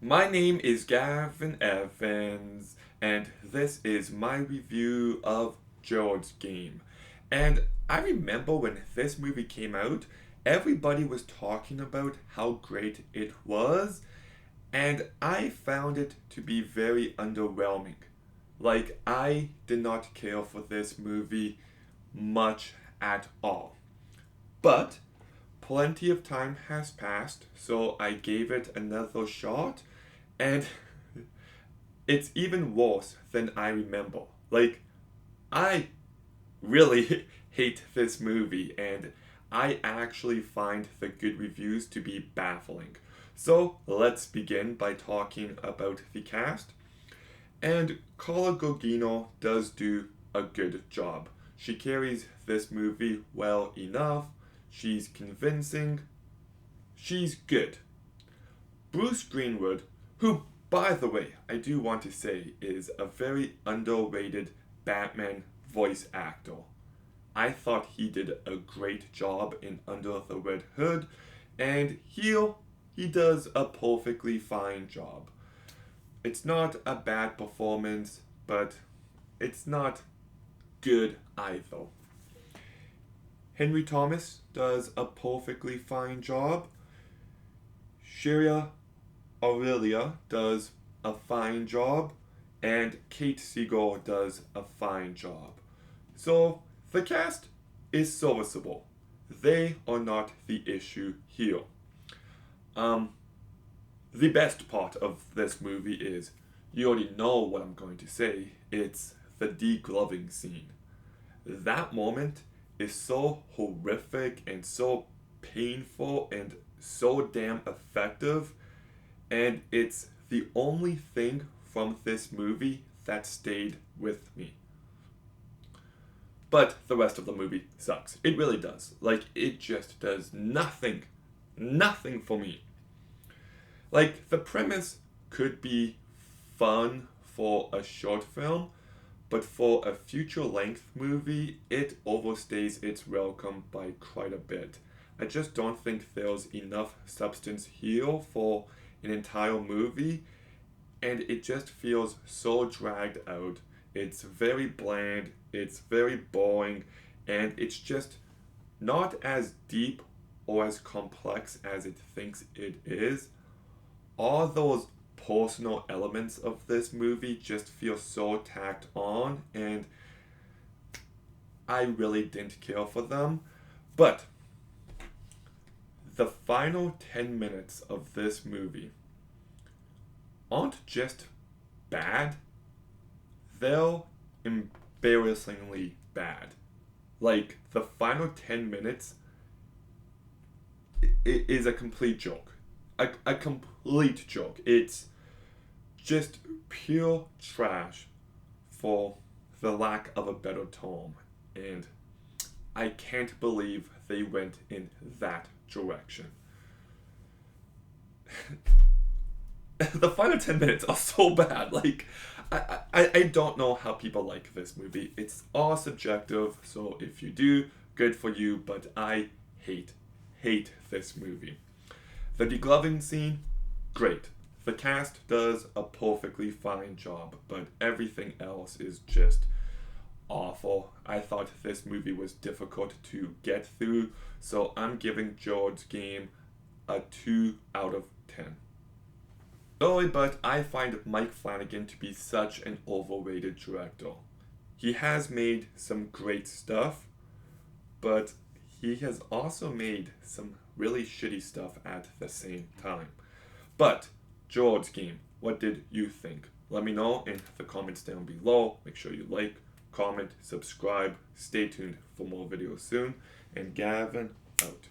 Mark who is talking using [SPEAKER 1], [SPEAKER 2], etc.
[SPEAKER 1] My name is Gavin Evans, and this is my review of Gerald's Game. And I remember when this movie came out, everybody was talking about how great it was, and I found it to be very underwhelming. Like, I did not care for this movie much at all. But plenty of time has passed, so I gave it another shot, and it's even worse than I remember. Like, I really hate this movie, and I actually find the good reviews to be baffling. So, let's begin by talking about the cast. And Carla Gugino does do a good job. She carries this movie well enough, she's convincing, she's good. Bruce Greenwood, who, by the way, I do want to say is a very underrated Batman voice actor. I thought he did a great job in Under the Red Hood, and here he does a perfectly fine job. It's not a bad performance, but it's not good either. Henry Thomas does a perfectly fine job. Sheria Aurelia does a fine job, and Kate Siegel does a fine job. So the cast is serviceable. They are not the issue here. Um, the best part of this movie is you already know what I'm going to say. It's the degloving scene. That moment is so horrific and so painful and so damn effective, and it's the only thing from this movie that stayed with me. But the rest of the movie sucks. It really does. Like, it just does nothing. Nothing for me. Like, the premise could be fun for a short film, but for a feature length movie, it overstays its welcome by quite a bit. I just don't think there's enough substance here for an entire movie, and it just feels so dragged out. It's very bland, it's very boring, and it's just not as deep or as complex as it thinks it is. All those personal elements of this movie just feel so tacked on, and I really didn't care for them. But the final 10 minutes of this movie aren't just bad, they're embarrassingly bad. Like, the final 10 minutes is a complete joke. A complete joke. It's just pure trash, for the lack of a better term. And I can't believe they went in that direction. The final 10 minutes are so bad. Like, I don't know how people like this movie. It's all subjective, so if you do, good for you, but I hate this movie. The degloving scene, great. The cast does a perfectly fine job, but everything else is just awful. I thought this movie was difficult to get through, so I'm giving Gerald's Game a 2 out of 10. Sorry, but I find Mike Flanagan to be such an overrated director. He has made some great stuff, but he has also made some really shitty stuff at the same time. But, Gerald's Game, what did you think? Let me know in the comments down below. Make sure you like, comment, subscribe. Stay tuned for more videos soon. And Gavin, out.